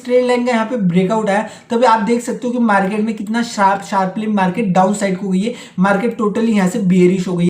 Trade line का यहाँ पे ब्रेकआउट आया तभी आप देख सकते हो कि मार्केट में कितना शार्पली मार्केट डाउन साइड को गई है, मार्केट टोटली यहाँ से बेयरिश हो गई।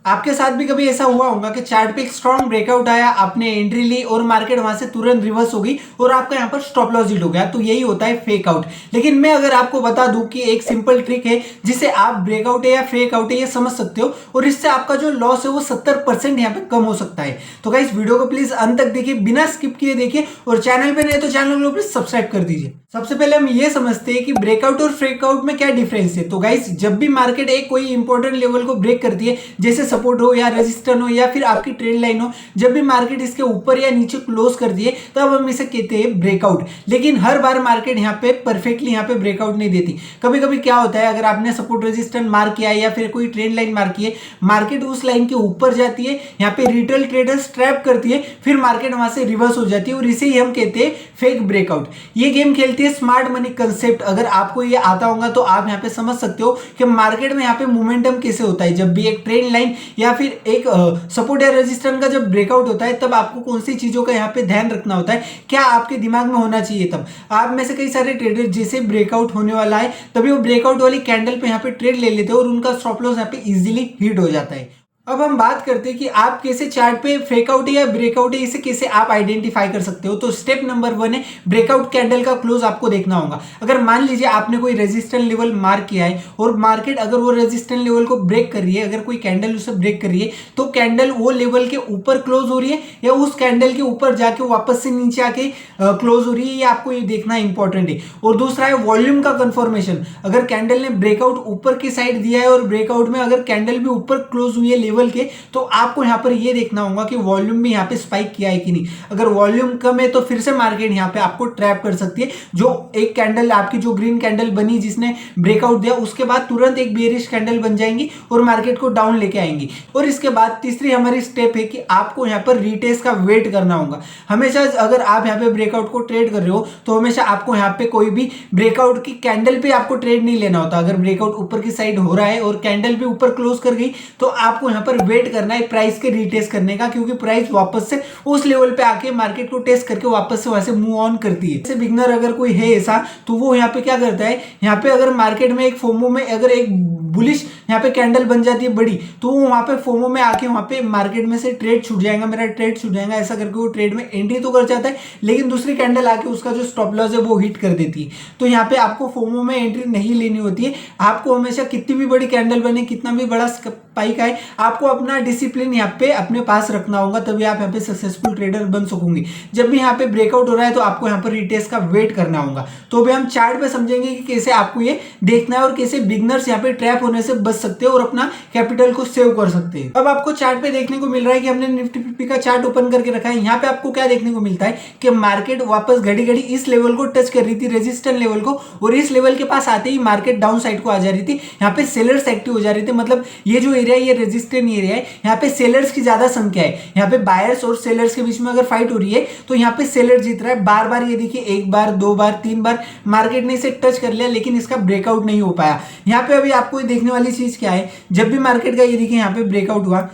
आपके साथ भी कभी ऐसा हुआ होगा कि चार्ट पे एक स्ट्रॉन्ग ब्रेकआउट आया, आपने एंट्री ली और मार्केट वहां से तुरंत रिवर्स हो गई और आपका यहाँ पर स्टॉप लॉस हिट हो गया, तो यही होता है फेक आउट। लेकिन मैं अगर आपको बता दूं कि एक सिंपल ट्रिक है जिसे आप ब्रेकआउट है या फेक आउट है ये समझ सकते हो और इससे आपका जो लॉस है वो 70% यहाँ पे कम हो सकता है। तो गाइस वीडियो को प्लीज अंत तक देखिए, बिना स्किप किए देखिए और चैनल पे नए तो चैनल को प्लीज सब्सक्राइब कर दीजिए। सबसे पहले हम ये समझते हैं कि ब्रेकआउट और फेक आउट में क्या डिफरेंस है। तो गाइस जब भी मार्केट एक कोई इंपॉर्टेंट लेवल को ब्रेक करती है, जैसे सपोर्ट हो या रेजिस्टेंस हो या फिर आपकी ट्रेंड लाइन हो, जब भी मार्केट इसके ऊपर या नीचे क्लोज कर दिए तब हम इसे कहते हैं ब्रेकआउट। लेकिन हर बार मार्केट यहाँ पे परफेक्टली यहाँ पे ब्रेकआउट नहीं देती। कभी कभी क्या होता है, अगर आपने सपोर्ट रेजिस्टेंस मार्क किया है या फिर कोई ट्रेंड लाइन मार्क की है, मार्केट उस लाइन के ऊपर जाती है, यहाँ पे रिटेल ट्रेडर्स ट्रैप करती है, फिर मार्केट वहां से रिवर्स हो जाती है और इसे ही हम कहते हैं फेक ब्रेकआउट। ये गेम खेलती है स्मार्ट मनी कंसेप्ट। अगर आपको ये आता होगा तो आप यहाँ पे समझ सकते हो कि मार्केट में यहाँ पे मोमेंटम कैसे होता है। जब भी एक ट्रेंड लाइन या फिर एक सपोर्ट या रेजिस्टेंस का जब ब्रेकआउट होता है तब आपको कौन सी चीजों का यहाँ पे ध्यान रखना होता है, क्या आपके दिमाग में होना चाहिए। तब आप में से कई सारे ट्रेडर जैसे ब्रेकआउट होने वाला है तभी वो ब्रेकआउट वाली कैंडल पे यहाँ पे ट्रेड ले लेते हैं और उनका स्टॉप लॉस यहाँ पे इजीली हिट हो जाता है। अब हम बात करते हैं कि आप कैसे चार्ट पे फेकआउट है या ब्रेकआउट है इसे कैसे आप आइडेंटिफाई कर सकते हो। तो स्टेप नंबर 1 है ब्रेकआउट कैंडल का क्लोज आपको देखना होगा। अगर मान लीजिए आपने कोई रेजिस्टेंस लेवल मार्क किया है और मार्केट अगर वो रेजिस्टेंस लेवल को ब्रेक कर रही है, अगर कोई कैंडल उसे ब्रेक कर रही है तो कैंडल वो लेवल के ऊपर क्लोज हो रही है या उस कैंडल के ऊपर जाके वापस से नीचे आके क्लोज हो रही है, ये आपको ये देखना इंपॉर्टेंट है। और दूसरा है वॉल्यूम का कंफर्मेशन। अगर कैंडल ने ब्रेकआउट ऊपर की साइड दिया है और ब्रेकआउट में अगर कैंडल भी ऊपर क्लोज हुई है लेवल के, तो आपको यहां पर यह देखना होगा कि वॉल्यूम भी यहां पे स्पाइक किया है कि नहीं। अगर वॉल्यूम कम है तो फिर से मार्केट यहां पे आपको ट्रैप कर सकती है। जो एक कैंडल आपकी जो ग्रीन कैंडल बनी जिसने ब्रेकआउट दिया उसके बाद तुरंत एक बेयरिश कैंडल बन जाएंगी और मार्केट को डाउन लेके आएंगी। और इसके बाद तीसरी हमारी स्टेप है कि आपको यहां पर रीटेस्ट का वेट करना होगा। हमेशा अगर आप यहां पे ब्रेकआउट को ट्रेड कर रहे हो तो हमेशा आपको यहां पे कोई भी ब्रेकआउट की कैंडल पे आपको ट्रेड नहीं लेना होता। अगर ब्रेकआउट ऊपर की साइड हो रहा है और कैंडल भी ऊपर क्लोज कर गई तो आपको यहां पर वेट करना है प्राइस के रीटेस्ट करने का, क्योंकि प्राइस वापस से उस लेवल पे आके मार्केट को टेस्ट करके वापस से वहां से मूव ऑन करती है। जैसे बिगनर अगर कोई है ऐसा तो वो यहाँ पे क्या करता है, यहाँ पे अगर मार्केट में एक फोमो में अगर एक बुलिश यहाँ पे कैंडल बन जाती है बड़ी, तो वो वहां पे फोमो में आके वहां पे मार्केट में से ट्रेड छूट जाएगा, मेरा ट्रेड छूट जाएगा ऐसा करके वो ट्रेड में एंट्री तो कर जाता है लेकिन दूसरी कैंडल आके उसका जो स्टॉप लॉस है वो हिट कर देती है। तो यहाँ पे आपको फोमो में एंट्री नहीं लेनी होती है। आपको हमेशा कितनी भी बड़ी कैंडल बने, कितना भी बड़ा स्पाइक आए, आपको अपना डिसिप्लिन यहाँ पे अपने पास रखना होगा, तभी आप यहाँ पे सक्सेसफुल ट्रेडर बन सकोगे। जब भी यहाँ पे ब्रेकआउट हो रहा है तो आपको यहाँ पर रिटेस्ट का वेट करना होगा। तो अभी हम चार्ट पे समझेंगे कि कैसे आपको ये देखना है और कैसे बिगनर्स यहाँ पे ट्रैप होने से बच सकते हैं और अपना कैपिटल को सेव कर सकते हैं। अब आपको चार्ट पे देखने को मिल रहा है कि हमने निफ्टी 50 का चार्ट ओपन करके रखा है। यहाँ पे आपको क्या देखने को मिलता है कि मार्केट वापस घड़ी घड़ी इस लेवल को टच कर रही थी, रेजिस्टेंस लेवल को, और इस लेवल के पास आते ही मार्केट डाउन साइड को आ जा रही थी। यहाँ पे सेलर्स एक्टिव हो जा रहे थे, मतलब ये जो एरिया है ये रेजिस्टेंस एरिया है, यहाँ पे सेलर्स की ज्यादा संख्या है। यहाँ पे बायर्स और सेलर्स के बीच में अगर फाइट हो रही है तो यहाँ पे सेलर जीत रहा है। बार बार ये देखिए, एक बार, दो बार, तीन बार मार्केट ने इसे टच कर लिया लेकिन इसका ब्रेकआउट नहीं हो पाया। यहाँ पे अभी आपको देखने वाली चीज क्या है, जब भी मार्केट का ये देखिए यहाँ पे ब्रेकआउट हुआ,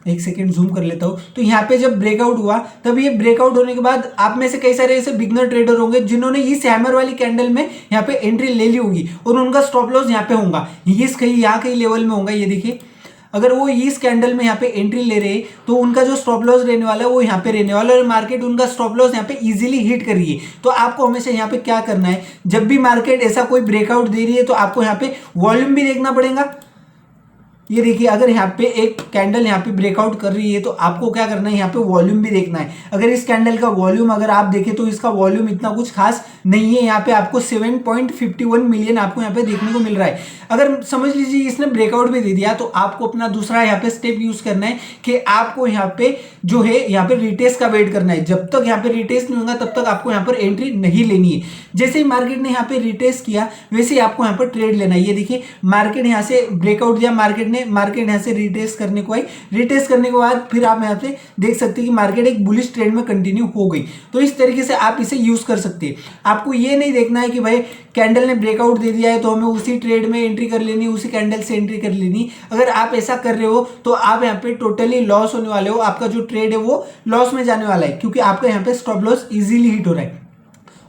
एक सेकेंड जूम कर लेता हूं, तो यहाँ पे जब ब्रेकआउट हुआ तब ये ब्रेकआउट होने के बाद आप में से कई सारे ऐसे बिगनर ट्रेडर होंगे जिन्होंने इस हैमर वाली कैंडल में यहाँ पे एंट्री ले ली होगी और उनका स्टॉप लॉस यहाँ पे होगा, इस कहीं यहाँ कहीं लेवल में होगा। ये देखिए, अगर वो इस कैंडल में यहाँ पे एंट्री ले रहे हैं तो उनका जो स्टॉप लॉस रहने वाला है वो यहाँ पे रहने वाला है और मार्केट उनका स्टॉप लॉस यहाँ पे इजीली हिट कर रही है। तो आपको हमेशा यहाँ पे क्या करना है, जब भी मार्केट ऐसा कोई ब्रेकआउट दे रही है तो आपको यहाँ पे वॉल्यूम भी देखना पड़ेगा। ये देखिए, अगर यहाँ पे एक कैंडल यहाँ पे ब्रेकआउट कर रही है तो आपको क्या करना है, यहाँ पे वॉल्यूम भी देखना है। अगर इस कैंडल का वॉल्यूम अगर आप देखें तो इसका वॉल्यूम इतना कुछ खास नहीं है। यहाँ पे आपको 7.51 मिलियन आपको यहाँ पे देखने को मिल रहा है। अगर समझ लीजिए इसने ब्रेकआउट भी दे दिया तो आपको अपना दूसरा यहाँ पे स्टेप यूज करना है कि आपको यहाँ पे जो है यहाँ पे रिटेस्ट का वेट करना है। जब तक यहाँ पे रिटेस्ट नहीं होगा तब तक आपको यहाँ पर एंट्री नहीं लेनी है। जैसे ही मार्केट ने यहाँ पे रिटेस्ट किया वैसे ही आपको यहाँ पर ट्रेड लेना है। ये देखिए, मार्केट यहाँ से ब्रेकआउट दिया, मार्केट ने सामने मार्केट यहाँ से रिटेस्ट करने को आई, रिटेस्ट करने के बाद फिर आप यहाँ पे देख सकते हैं कि मार्केट एक बुलिश ट्रेंड में कंटिन्यू हो गई। तो इस तरीके से आप इसे यूज कर सकते हैं। आपको ये नहीं देखना है कि भाई कैंडल ने ब्रेकआउट दे दिया है तो हमें उसी ट्रेड में एंट्री कर लेनी, उसी कैंडल से एंट्री कर लेनी। अगर आप ऐसा कर रहे हो तो आप यहाँ पे टोटली लॉस होने वाले हो, आपका जो ट्रेड है वो लॉस में जाने वाला है, क्योंकि आपका यहाँ पे स्टॉप लॉस इजीली हिट हो रहा है।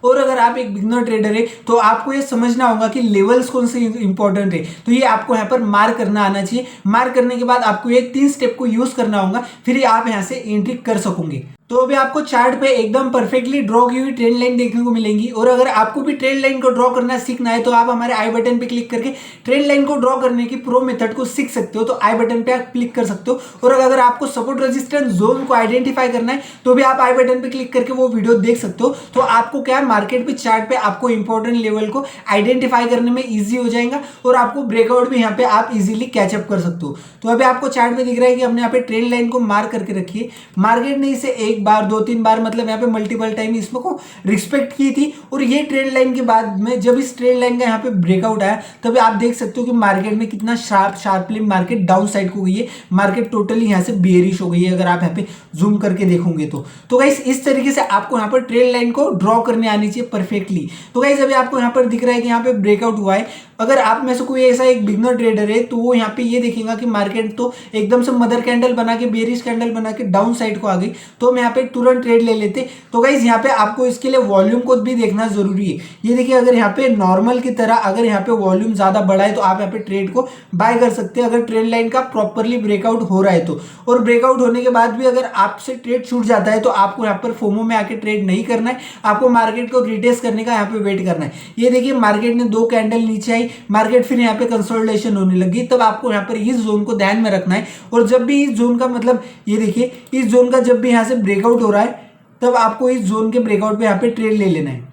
और अगर आप एक बिगनर ट्रेडर है तो आपको ये समझना होगा कि लेवल्स कौन से इंपॉर्टेंट है, तो ये आपको यहाँ पर मार्क करना आना चाहिए। मार्क करने के बाद आपको ये 3 स्टेप को यूज करना होगा, फिर ही आप यहाँ से एंट्री कर सकोगे। तो अभी आपको चार्ट पे एकदम परफेक्टली ड्रॉ की हुई ट्रेंड लाइन देखने को मिलेंगी। और अगर आपको भी ट्रेंड लाइन को ड्रॉ करना सीखना है तो आप हमारे आई बटन पे क्लिक करके ट्रेंड लाइन को ड्रॉ करने की प्रो मेथड को सीख सकते हो। तो आई बटन पे आप क्लिक कर सकते हो। और अगर आपको सपोर्ट रेजिस्टेंस जोन को आइडेंटिफाई करना है तो भी आप आई बटन पे क्लिक करके वो वीडियो देख सकते हो। तो आपको क्या है, मार्केट पे चार्ट पे आपको इंपॉर्टेंट लेवल को आइडेंटिफाई करने में ईजी हो जाएगा और आपको ब्रेकआउट भी यहाँ पे आप इजीली कैचअप कर सकते हो। तो अभी आपको चार्ट में दिख रहा है कि हमने यहाँ पे ट्रेंड लाइन को मार्क करके रखी है। मार्केट ने इसे एक बार, 2-3 बार मतलब यहाँ पे मल्टीपल टाइम इसको रिस्पेक्ट की थी। और ये ट्रेंड लाइन के बाद में जब इस ट्रेंड लाइन का यहाँ पे ब्रेकआउट आया तब आप देख सकते हो कि मार्केट में कितना शार्पली मार्केट डाउन साइड को गई है। मार्केट टोटली यहाँ से बेयरिश हो गई है अगर आप यहाँ पे जूम करके देखोगे तो गाइस इस तरीके से आपको यहाँ पर ट्रेंड लाइन को ड्रॉ करने आनी चाहिए परफेक्टली। तो गाइस अभी आपको यहाँ पर दिख रहा है कि यहाँ पे ब्रेकआउट हुआ है। अगर आप में से कोई ऐसा एक बिगनर ट्रेडर है तो वो यहाँ पे ये देखेगा कि मार्केट तो एकदम से मदर कैंडल बना के, बेरिश कैंडल बना के डाउन साइड को आ गई, तो हम यहाँ पे तुरंत ट्रेड ले लेते। तो गाइस यहाँ पे आपको इसके लिए वॉल्यूम को भी देखना जरूरी है। ये देखिए, अगर यहाँ पे नॉर्मल की तरह अगर यहाँ पे वॉल्यूम ज्यादा बड़ा है तो आप यहाँ पे ट्रेड को बाय कर सकते हैं, अगर ट्रेड लाइन का प्रॉपरली ब्रेकआउट हो रहा है तो। और ब्रेकआउट होने के बाद भी अगर आपसे ट्रेड छूट जाता है तो आपको यहाँ पर फोमो में आके ट्रेड नहीं करना है, आपको मार्केट को रिटेस्ट करने का यहाँ पे वेट करना है। ये देखिए, मार्केट ने 2 कैंडल नीचे आई, मार्केट फिर यहाँ पे कंसोलिडेशन होने लगी, तब आपको यहाँ पर इस जोन को ध्यान में रखना है। और जब भी इस जोन का मतलब ये देखिए, इस जोन का जब भी यहाँ से ब्रेकआउट हो रहा है तब आपको इस जोन के ब्रेकआउट पे यहाँ पे ट्रेड ले लेना है।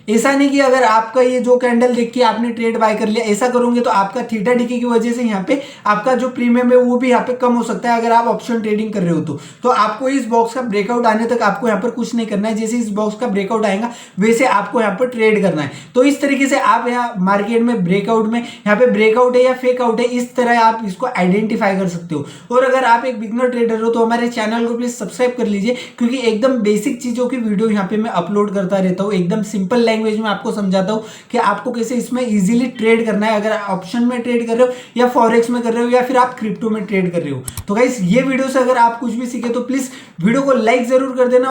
ऐसा नहीं कि अगर आपका ये जो कैंडल देख के आपने ट्रेड बाय कर लिया, ऐसा करोगे तो आपका थीटा डीके की वजह से यहाँ पे आपका जो प्रीमियम है वो भी यहाँ पे कम हो सकता है अगर आप ऑप्शन ट्रेडिंग कर रहे हो तो आपको इस बॉक्स का ब्रेकआउट आने तक आपको यहाँ पर कुछ नहीं करना है। जैसे इस बॉक्स का ब्रेकआउट आएगा वैसे आपको यहाँ पर ट्रेड करना है। तो इस तरीके से आप यहाँ मार्केट में ब्रेकआउट में यहाँ पे ब्रेकआउट है या फेक आउट है, इस तरह आप इसको आइडेंटिफाई कर सकते हो। और अगर आप एक बिगनर ट्रेडर हो तो हमारे चैनल को प्लीज सब्सक्राइब कर लीजिए, क्योंकि एकदम बेसिक चीजों की वीडियो यहाँ पे मैं अपलोड करता रहता हूँ। एकदम सिंपल लैंग्वेज में आपको समझाता हूँ कि आपको कैसे इसमें इजीली ट्रेड करना है, अगर ऑप्शन में ट्रेड कर रहे हो या फॉरेक्स में कर रहे हो या फिर आप क्रिप्टो में ट्रेड कर रहे हो। तो गाइस ये वीडियो से अगर आप कुछ भी सीखे तो प्लीज वीडियो को लाइक जरूर कर देना।